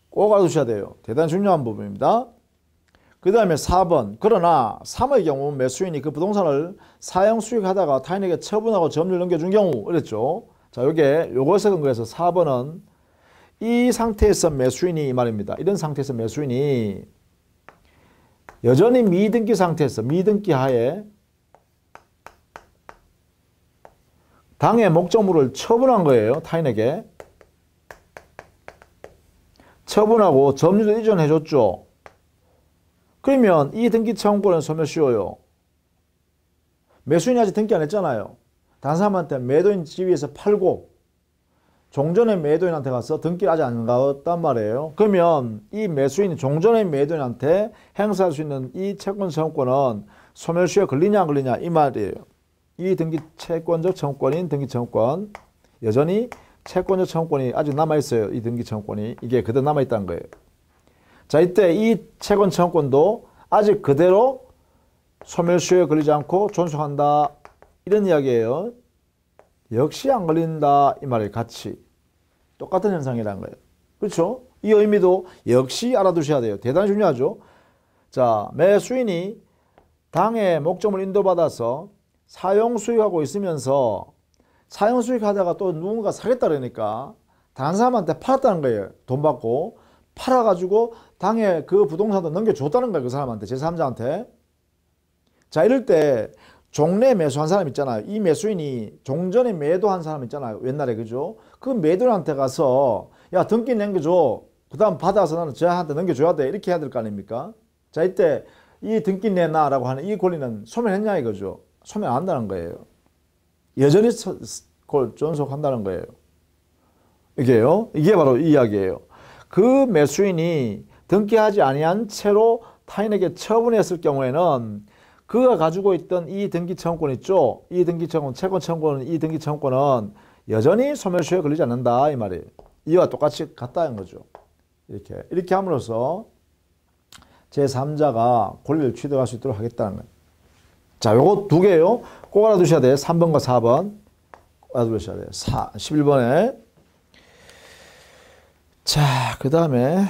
Speaker 1: 꼭 알아두셔야 돼요. 대단히 중요한 부분입니다. 그 다음에 4번. 그러나 3의 경우 매수인이 그 부동산을 사용 수익하다가 타인에게 처분하고 점유를 넘겨준 경우 이랬죠. 자, 요것에 근거해서 4번은 이 상태에서 매수인이 이 말입니다. 이런 상태에서 매수인이 여전히 미등기 상태에서 미등기 하에 당의 목적물을 처분한 거예요. 타인에게. 처분하고 점유를 이전해 줬죠. 그러면 이 등기 청구권은 소멸시효요. 매수인이 아직 등기 안 했잖아요. 다른 사람한테 매도인 지위에서 팔고 종전의 매도인한테 가서 등기를 아직 안 갔단 말이에요. 그러면 이 매수인이 종전의 매도인한테 행사할 수 있는 이 채권 청구권은 소멸시효에 걸리냐 안 걸리냐 이 말이에요. 이 등기 채권적 청구권인 등기 청구권 여전히 채권적 청구권이 아직 남아있어요. 이 등기 청구권이 이게 그대로 남아있다는 거예요. 자, 이때 이 채권 청구권도 아직 그대로 소멸시효에 걸리지 않고 존속한다 이런 이야기예요. 역시 안 걸린다 이 말이에요. 같이 똑같은 현상이라는 거예요. 그렇죠? 이 의미도 역시 알아두셔야 돼요. 대단히 중요하죠. 자, 매수인이 당의 목적물 인도받아서 사용 수익하고 있으면서 사용 수익하다가 또 누군가 사겠다 그러니까 다른 사람한테 팔았다는 거예요. 돈 받고 팔아가지고 당에 그 부동산도 넘겨줬다는 거예요. 그 사람한테 제3자한테. 자, 이럴 때 종래 매수한 사람 있잖아요. 이 매수인이 종전에 매도한 사람 있잖아요. 옛날에 그죠? 그 매도인한테 가서 야 등기 넘겨줘. 그 다음 받아서 나는 저한테 넘겨줘야 돼. 이렇게 해야 될 거 아닙니까? 자, 이때 이 등기 내놔라고 하는 이 권리는 소멸했냐 이거죠. 소멸 안 한다는 거예요. 여전히 존속한다는 거예요. 이게요. 이게 바로 이 이야기예요. 그 매수인이 등기하지 아니한 채로 타인에게 처분했을 경우에는 그가 가지고 있던 이 등기청구권 있죠? 이 등기청구권, 채권청구권, 이 등기청구권은 여전히 소멸시효에 걸리지 않는다 이 말이에요. 이와 똑같이 같다는 거죠. 이렇게 함으로써 제3자가 권리를 취득할 수 있도록 하겠다는 거예요. 자, 요거 두 개요. 꼭 알아두셔야 돼요. 3번과 4번. 알아두셔야 돼요. 11번에. 자, 그 다음에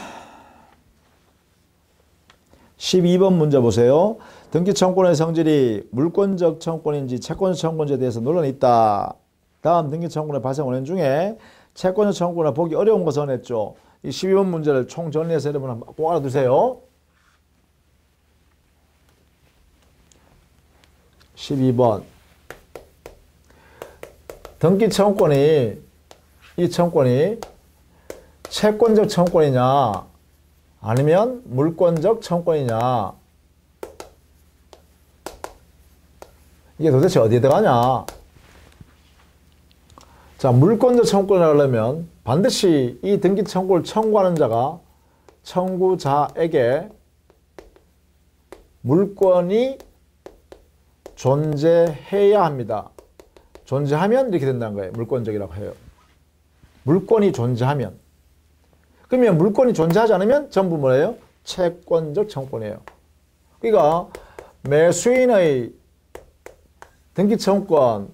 Speaker 1: 12번 문제 보세요. 등기청구권의 성질이 물권적 청구권인지 채권적 청구권인지에 대해서 논란이 있다. 다음 등기청구권의 발생 원인 중에 채권적 청구권을 보기 어려운 것은 했죠. 이 12번 문제를 총 정리해서 여러분 꼭 알아두세요. 12번. 등기청구권이, 이 청구권이 채권적 청구권이냐 아니면 물권적 청구권이냐, 이게 도대체 어디에 들어가냐. 자, 물권적 청구권을 하려면 반드시 이 등기 청구를 청구하는 자가 청구자에게 물권이 존재해야 합니다. 존재하면 이렇게 된다는 거예요. 물권적이라고 해요. 물권이 존재하면. 그러면 물권이 존재하지 않으면 전부 뭐예요? 채권적 청구권이에요. 그러니까 매수인의 등기청구권,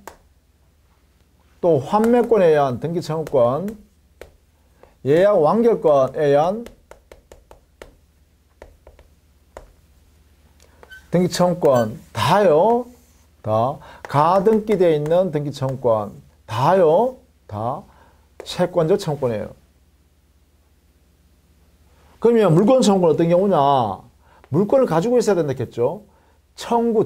Speaker 1: 또 환매권에 의한 등기청구권, 예약 완결권에 의한 등기청구권 다요. 다 가등기되어 있는 등기청구권 다요. 다 채권적 청구권이에요. 그러면 물권 청구는 어떤 경우냐? 물권을 가지고 있어야 된다겠죠.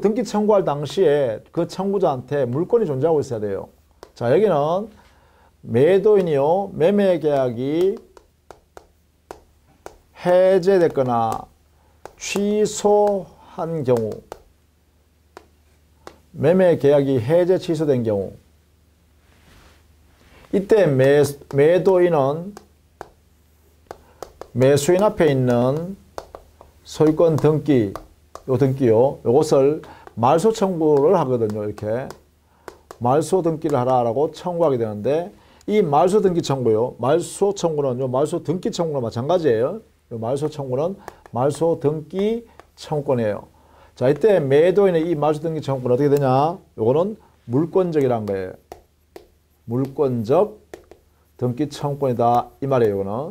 Speaker 1: 등기 청구할 당시에 그 청구자한테 물권이 존재하고 있어야 돼요. 자, 여기는 매도인이요, 매매 계약이 해제됐거나 취소한 경우, 매매 계약이 해제 취소된 경우, 이때 매도인은 매수인 앞에 있는 소유권 등기, 요 등기요, 요것을 말소 청구를 하거든요. 이렇게 말소 등기를 하라라고 청구하게 되는데, 이 말소 등기 청구요, 말소 청구는 요 말소 등기 청구랑 마찬가지예요. 요 말소 청구는 말소 등기 청구권이에요. 자, 이때 매도인의 이 말소 등기 청구는 어떻게 되냐? 요거는 물권적이란 거예요. 물권적 등기 청구권이다 이 말이에요. 이거는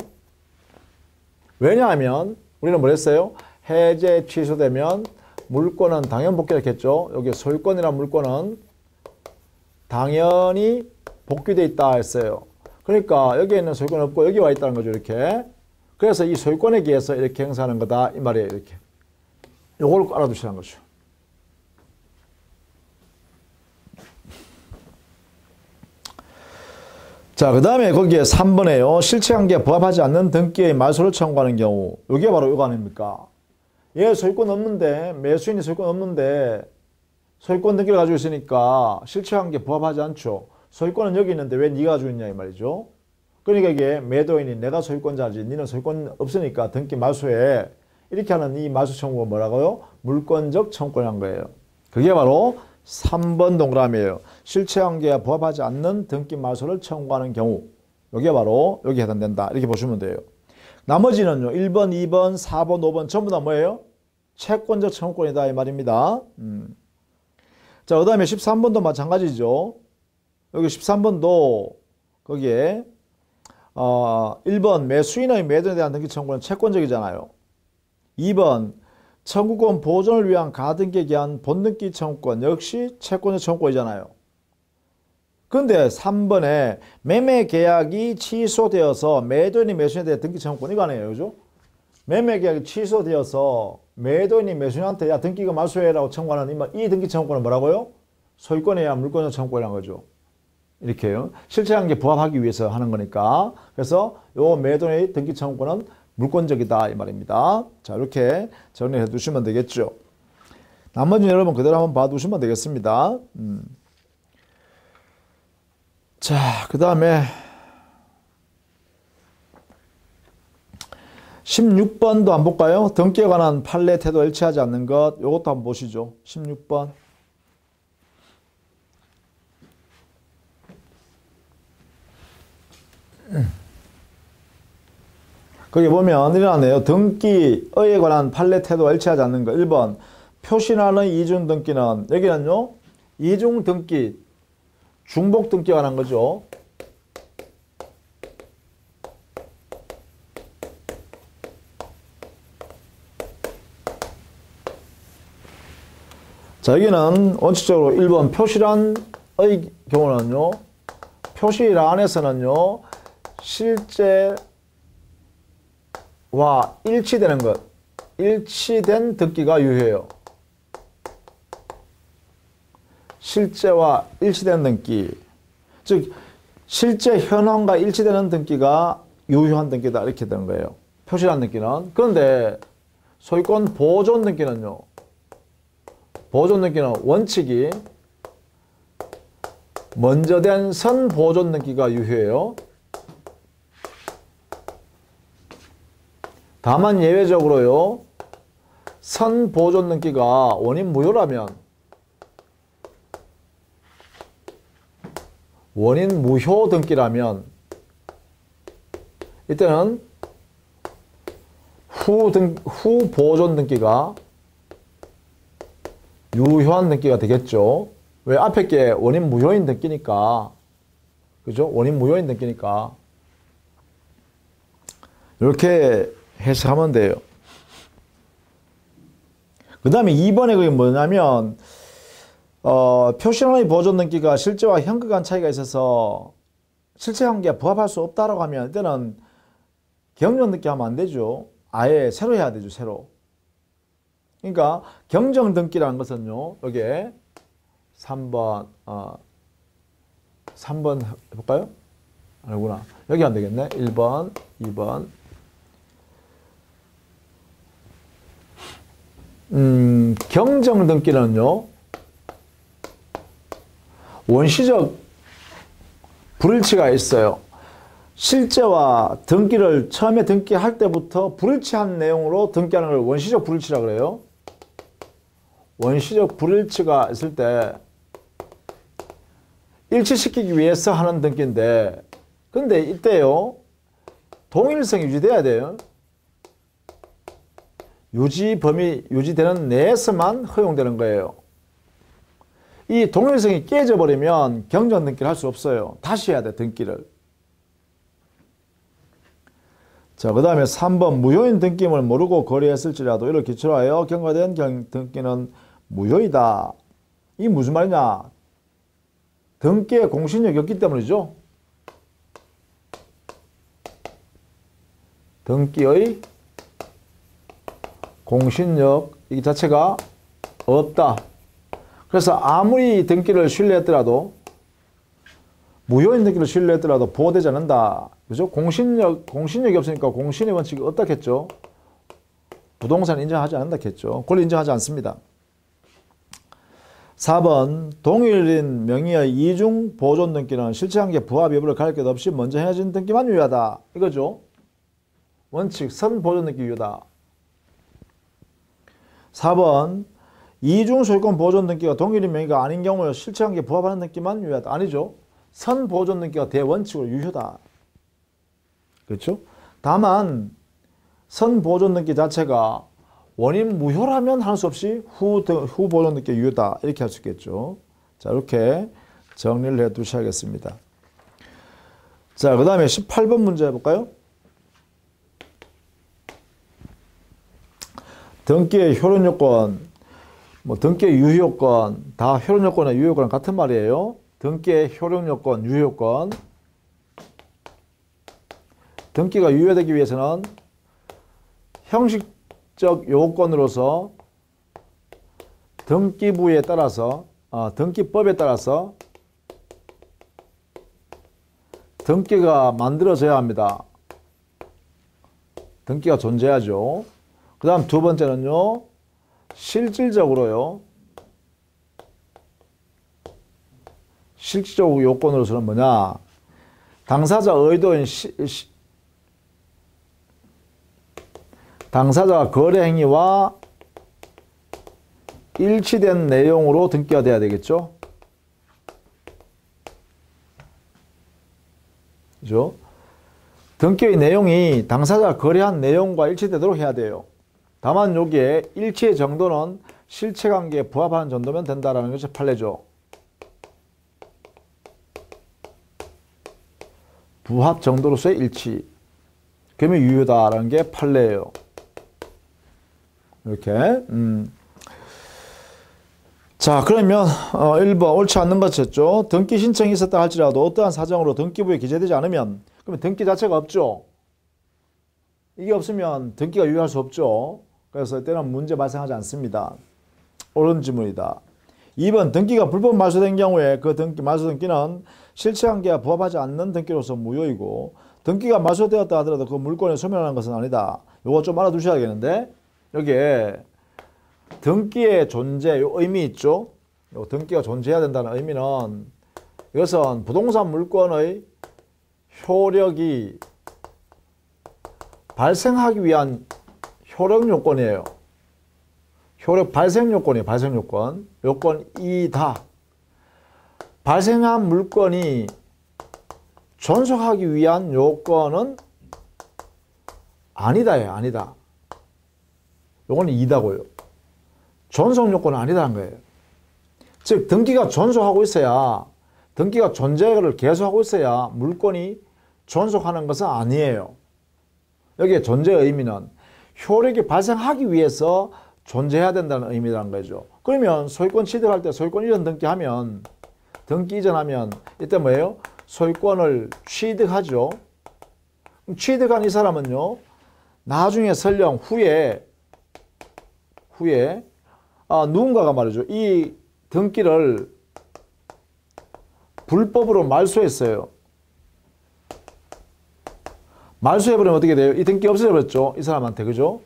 Speaker 1: 왜냐하면 우리는 뭐 했어요? 해제 취소되면 물권은 당연 복귀했겠죠. 여기 소유권이란 물권은 당연히 복귀되어 있다 했어요. 그러니까 여기에 있는 소유권 없고 여기 와 있다는 거죠. 이렇게. 그래서 이 소유권에 의해서 이렇게 행사하는 거다 이 말이에요. 이렇게. 요걸 꼭 알아두시라는 거죠. 자, 그 다음에 거기에 3번에요. 실체관계에 부합하지 않는 등기의 말소를 청구하는 경우. 이게 바로 이거 아닙니까? 얘 소유권 없는데, 매수인이 소유권 없는데 소유권 등기를 가지고 있으니까 실체관계에 부합하지 않죠. 소유권은 여기 있는데 왜 네가 가지고 있냐 이 말이죠. 그러니까 이게 매도인이 내가 소유권자지 니는 소유권 없으니까 등기 말소에 이렇게 하는 이 말소 청구가 뭐라고요? 물권적 청구권이란 거예요. 그게 바로 3번 동그라미예요. 실체관계에 부합하지 않는 등기 말소를 청구하는 경우. 이게 바로 여기 해당된다. 이렇게 보시면 돼요. 나머지는요. 1번, 2번, 4번, 5번 전부 다 뭐예요? 채권적 청구권이다 이 말입니다. 자, 그 다음에 13번도 마찬가지죠. 여기 13번도 거기에 1번 매수인의 매도에 대한 등기 청구는 채권적이잖아요. 2번 청구권 보존을 위한 가등기에 대한 본등기 청구권 역시 채권적 청구권이잖아요. 그런데 3번에 매매 계약이 취소되어서 매도인이 매수인에 대한 등기 청구권 이거 아니에요. 그죠? 매매 계약이 취소되어서 매도인이 매수인한테 야 등기가 말소해라고 청구하는 이 등기 청구권은 뭐라고요? 소유권에 의한 물권적 청구권이라는 거죠. 이렇게요. 실체관계에 부합하기 위해서 하는 거니까. 그래서 요 매도인의 등기 청구권은 물권적이다 이 말입니다. 자, 이렇게 정리해 두시면 되겠죠. 나머지는 여러분 그대로 한번 봐두시면 되겠습니다. 자, 그 다음에 16번도 한번 볼까요? 등기에 관한 판례 태도 일치하지 않는 것. 이것도 한번 보시죠. 16번. 거기 보면 일어나네요. 등기에 관한 판례 태도가 일치하지 않는 것. 1번. 표시라는 이중 등기는, 여기는요, 이중 등기, 중복 등기에 관한 거죠. 자, 여기는 원칙적으로 1번 표시란의 경우는요, 표시란에서는요, 실제와 일치되는 것, 일치된 등기가 유효해요. 실제와 일치된 등기, 즉 실제 현황과 일치되는 등기가 유효한 등기다 이렇게 되는 거예요. 표시란 등기는. 그런데 소유권 보존 등기는요, 보존 등기는 원칙이 먼저 된 선 보존 등기가 유효해요. 다만 예외적으로요, 선 보존 등기가 원인 무효라면, 원인 무효 등기라면 이때는 후 보존 등기가 유효한 등기가 되겠죠. 왜? 앞에 게 원인 무효인 등기니까. 그죠? 원인 무효인 등기니까. 이렇게 해석하면 돼요. 그 다음에 2번에 그게 뭐냐면, 표시란의 보존 등기가 실제와 현금 간 차이가 있어서 실제 관계에 부합할 수 없다라고 하면 이때는 경정 등기 하면 안 되죠. 아예 새로 해야 되죠. 새로. 그러니까 경정 등기라는 것은요, 여기에 3번, 3번 해볼까요? 아니구나. 여기 안 되겠네. 1번, 2번. 경정 등기는요, 원시적 불일치가 있어요. 실제와 등기를 처음에 등기할 때부터 불일치한 내용으로 등기하는 걸 원시적 불일치라고 그래요. 원시적 불일치가 있을 때 일치시키기 위해서 하는 등기인데, 근데 이때요, 동일성이 유지돼야 돼요. 유지 범위 유지되는 내에서만 허용되는 거예요. 이 동일성이 깨져버리면 경정 등기를 할 수 없어요. 다시 해야 돼, 등기를. 자, 그 다음에 3번 무효인 등기임을 모르고 거래했을지라도 이를 기초로 하여 경과된 등기는 무효이다. 이게 무슨 말이냐? 등기에 공신력이 없기 때문이죠. 등기의 공신력 이 자체가 없다. 그래서 아무리 등기를 신뢰했더라도, 무효인 등기를 신뢰했더라도 보호되지 않는다. 그죠? 공신력이 없으니까 공신의 원칙이 없다겠죠. 부동산 인정하지 않는다겠죠. 권리 인정하지 않습니다. 4번 동일인 명의의 이중 보존 등기는 실체관계 부합 여부를 가릴 것 없이 먼저 헤어진 등기만 유효하다. 이거죠. 원칙 선 보존 등기 유효다. 4번 이중 소유권 보존 등기가 동일인 명의가 아닌 경우에 실체관계 부합하는 등기만 유효하다. 아니죠. 선 보존 등기가 대원칙으로 유효다. 그렇죠? 다만 선 보존 등기 자체가 원인 무효라면 할 수 없이 후 보존 등기 유효다. 이렇게 할 수 있겠죠. 자, 이렇게 정리를 해 두셔야겠습니다. 자, 그 다음에 18번 문제 해볼까요? 등기의 효력 요건, 등기의 유효 요건, 다 효력 요건과 유효 요건은 같은 말이에요. 등기의 효력 요건, 유효 요건. 등기가 유효되기 위해서는 형식적 요건으로서 등기부에 따라서, 등기법에 따라서 등기가 만들어져야 합니다. 등기가 존재하죠. 그 다음 두 번째는요, 실질적으로요. 실질적 요건으로서는 뭐냐? 당사자 의도인 당사자가 거래 행위와 일치된 내용으로 등기가 돼야 되겠죠. 그죠? 등기의 내용이 당사자가 거래한 내용과 일치되도록 해야 돼요. 다만 여기에 일치의 정도는 실체관계에 부합하는 정도면 된다라는 것이 판례죠. 부합 정도로서의 일치. 그러면 유효다라는 게 판례예요. 이렇게. 자, 그러면 1번 옳지 않는 것이었죠. 등기 신청이 있었다 할지라도 어떠한 사정으로 등기부에 기재되지 않으면 그러면 등기 자체가 없죠. 이게 없으면 등기가 유효할 수 없죠. 그래서 이때는 문제 발생하지 않습니다. 옳은 질문이다. 2번 등기가 불법 말소된 경우에 그 말소 등기는 실체관계와 부합하지 않는 등기로서 무효이고 등기가 말소되었다 하더라도 그 물권을 소멸하는 것은 아니다. 이거 좀 알아두셔야겠는데 여기에 등기의 존재, 요 의미 있죠? 요 등기가 존재해야 된다는 의미는 이것은 부동산 물권의 효력이 발생하기 위한 효력 요건이에요. 효력 발생 요건이에요. 발생 요건. 요건이다. 발생한 물건이 존속하기 위한 요건은 아니다예요. 아니다. 요건 이다고요. 존속 요건은 아니다는 거예요. 즉 등기가 존속하고 있어야 등기가 존재를 계속하고 있어야 물건이 존속하는 것은 아니에요. 여기에 존재의 의미는 효력이 발생하기 위해서 존재해야 된다는 의미라는 거죠. 그러면 소유권 취득할 때 소유권 이전 등기하면 등기 이전하면 이때 뭐예요? 소유권을 취득하죠. 취득한 이 사람은요. 나중에 설령 후에 누군가가 말이죠. 이 등기를 불법으로 말소했어요. 말소해버리면 어떻게 돼요? 이 등기 없어져버렸죠. 이 사람한테. 그죠?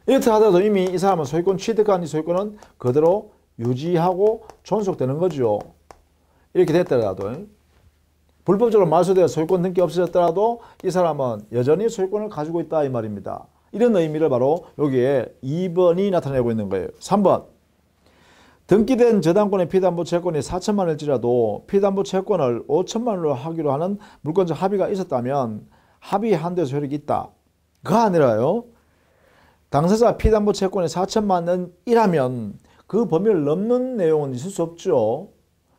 Speaker 1: 이렇게 하더라도 이미 이 사람은 소유권 취득한 이 소유권은 그대로 유지하고 존속되는 거죠. 이렇게 됐더라도 불법적으로 말소되어 소유권 등기 없어졌더라도 이 사람은 여전히 소유권을 가지고 있다 이 말입니다. 이런 의미를 바로 여기에 2번이 나타내고 있는 거예요. 3번 등기된 저당권의 피담보 채권이 4천만 원일지라도 피담보 채권을 5천만 원으로 하기로 하는 물권적 합의가 있었다면 합의 한도에서 효력이 있다. 그가 아니라요. 당사자 피담보 채권이 4천만 원이라면 그 범위를 넘는 내용은 있을 수 없죠.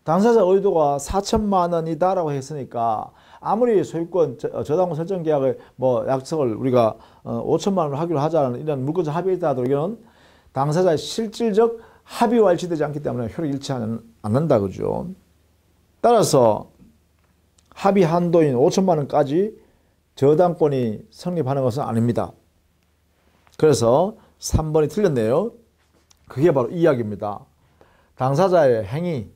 Speaker 1: 당사자 의도가 4천만 원이다라고 했으니까 아무리 소유권 저당권 설정 계약을 약속을 우리가 5천만 원으로 하기로 하자는 이런 물권적 합의에 따라도 이건 당사자의 실질적 합의와 일치되지 않기 때문에 효력이 일치하지 않는다 그죠. 따라서 합의 한도인 5천만 원까지 저당권이 성립하는 것은 아닙니다. 그래서 3번이 틀렸네요. 그게 바로 이 이야기입니다. 당사자의 행위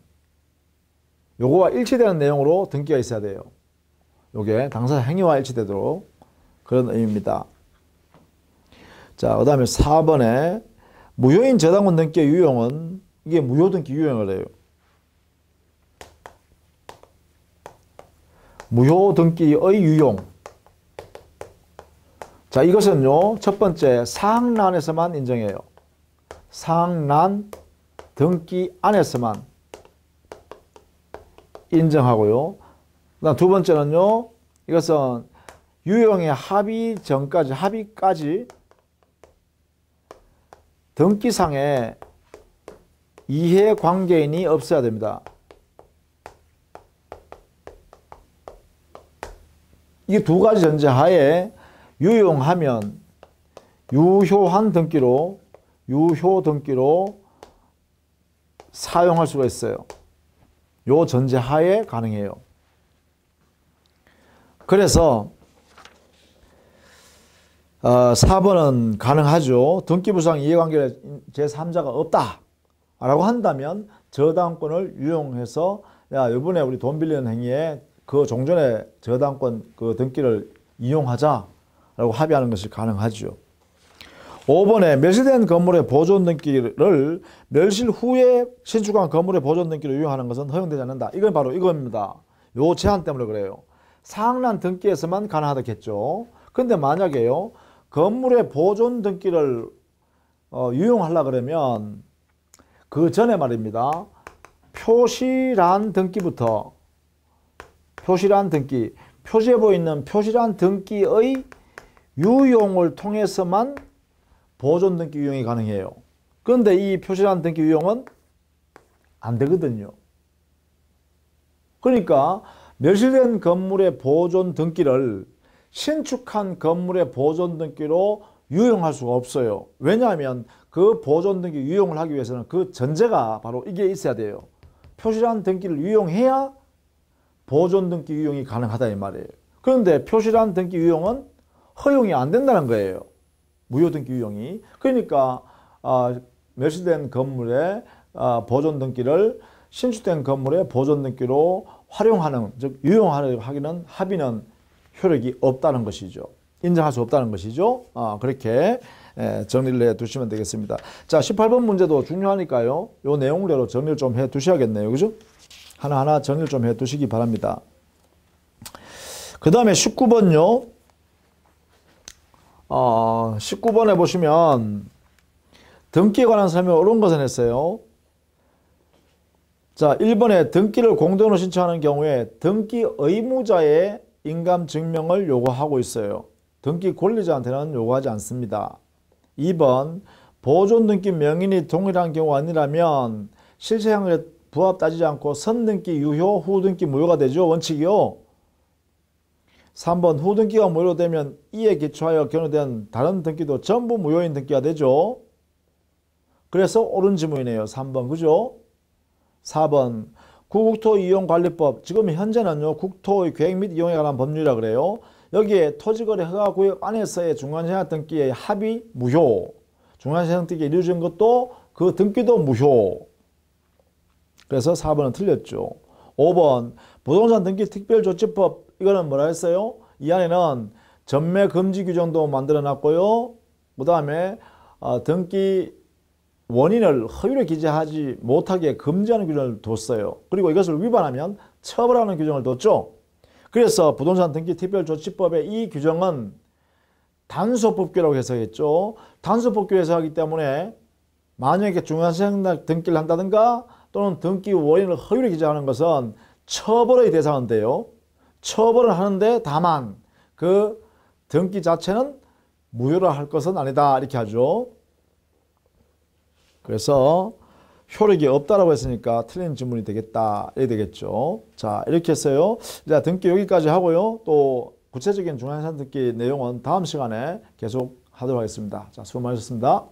Speaker 1: 요거와 일치되는 내용으로 등기가 있어야 돼요. 요게 당사자 행위와 일치되도록 그런 의미입니다. 자, 그 다음에 4번에 무효인 저당권 등기의 유형은 이게 무효등기 유형을 해요. 무효등기의 유형. 자, 이것은요, 첫 번째 상란에서만 인정해요. 상란 등기 안에서만 인정하고요. 그다음 두 번째는요, 이것은 유형의 합의까지 등기상에 이해관계인이 없어야 됩니다. 이 두 가지 전제하에 유용하면 유효 등기로 사용할 수가 있어요. 요 전제하에 가능해요. 그래서 4번은 가능하죠. 등기부상 이해관계 제3자가 없다 라고 한다면 저당권을 유용해서 야 이번에 우리 돈 빌리는 행위에 그 종전에 저당권 그 등기를 이용하자 라고 합의하는 것이 가능하죠. 5번에 멸실된 건물의 보존 등기를 멸실 후에 신축한 건물의 보존 등기로 유용하는 것은 허용되지 않는다. 이건 바로 이겁니다. 요 제한 때문에 그래요. 상란 등기에서만 가능하다겠죠. 근데 만약에요. 건물의 보존 등기를 유용하려 그러면 그 전에 말입니다. 표시란 등기부터 표시란 등기, 표지에 보이는 표시란 등기의 유용을 통해서만 보존 등기 유용이 가능해요. 그런데 이 표시란 등기 유용은 안 되거든요. 그러니까 멸실된 건물의 보존 등기를 신축한 건물의 보존 등기로 유용할 수가 없어요. 왜냐하면 그 보존 등기 유용을 하기 위해서는 그 전제가 바로 이게 있어야 돼요. 표시란 등기를 유용해야 보존 등기 유용이 가능하다 이 말이에요. 그런데 표시란 등기 유용은 허용이 안 된다는 거예요. 무효 등기 유용이. 그러니까 멸실된 건물의 보존 등기를 신축된 건물의 보존 등기로 활용하는, 즉 유용하는 하기는 합의는 효력이 없다는 것이죠. 인정할 수 없다는 것이죠. 그렇게 정리를 해 두시면 되겠습니다. 자, 18번 문제도 중요하니까요. 요 내용대로 정리를 좀 해 두셔야겠네요. 그죠? 하나하나 정리를 좀 해 두시기 바랍니다. 그 다음에 19번요. 19번에 보시면 등기에 관한 설명을 옳은 것은 했어요. 자, 1번에 등기를 공동으로 신청하는 경우에 등기 의무자의 인감 증명을 요구하고 있어요. 등기 권리자한테는 요구하지 않습니다. 2번 보존 등기 명인이 동일한 경우가 아니라면 실체상에 부합 따지지 않고 선등기 유효, 후등기 무효가 되죠. 원칙이요. 3번 후등기가 무효되면 이에 기초하여 견우된 다른 등기도 전부 무효인 등기가 되죠. 그래서 옳은 지문이네요. 3번 그죠? 4번 구국토이용관리법, 지금 현재는요 국토의 계획 및 이용에 관한 법률이라 그래요. 여기에 토지거래 허가구역 안에서의 중간시장 등기의 합의 무효, 중간시장 등기가 이루어진 것도 그 등기도 무효. 그래서 4번은 틀렸죠. 5번 부동산 등기 특별조치법, 이거는 뭐라 했어요? 이 안에는 전매 금지 규정도 만들어 놨고요. 그 다음에 등기 원인을 허위로 기재하지 못하게 금지하는 규정을 뒀어요. 그리고 이것을 위반하면 처벌하는 규정을 뒀죠. 그래서 부동산 등기 특별조치법의 이 규정은 단소법규라고 해석했죠. 단소법규 해석하기 때문에 만약에 중간시장 등기를 한다든가 또는 등기 원인을 허위로 기재하는 것은 처벌의 대상은 돼요. 처벌을 하는데 다만 그 등기 자체는 무효로 할 것은 아니다 이렇게 하죠. 그래서 효력이 없다라고 했으니까 틀린 질문이 되겠다 이렇게 되겠죠. 자, 이렇게 했어요. 자, 등기 여기까지 하고요. 또 구체적인 중간시장 등기 내용은 다음 시간에 계속 하도록 하겠습니다. 자, 수고 많으셨습니다.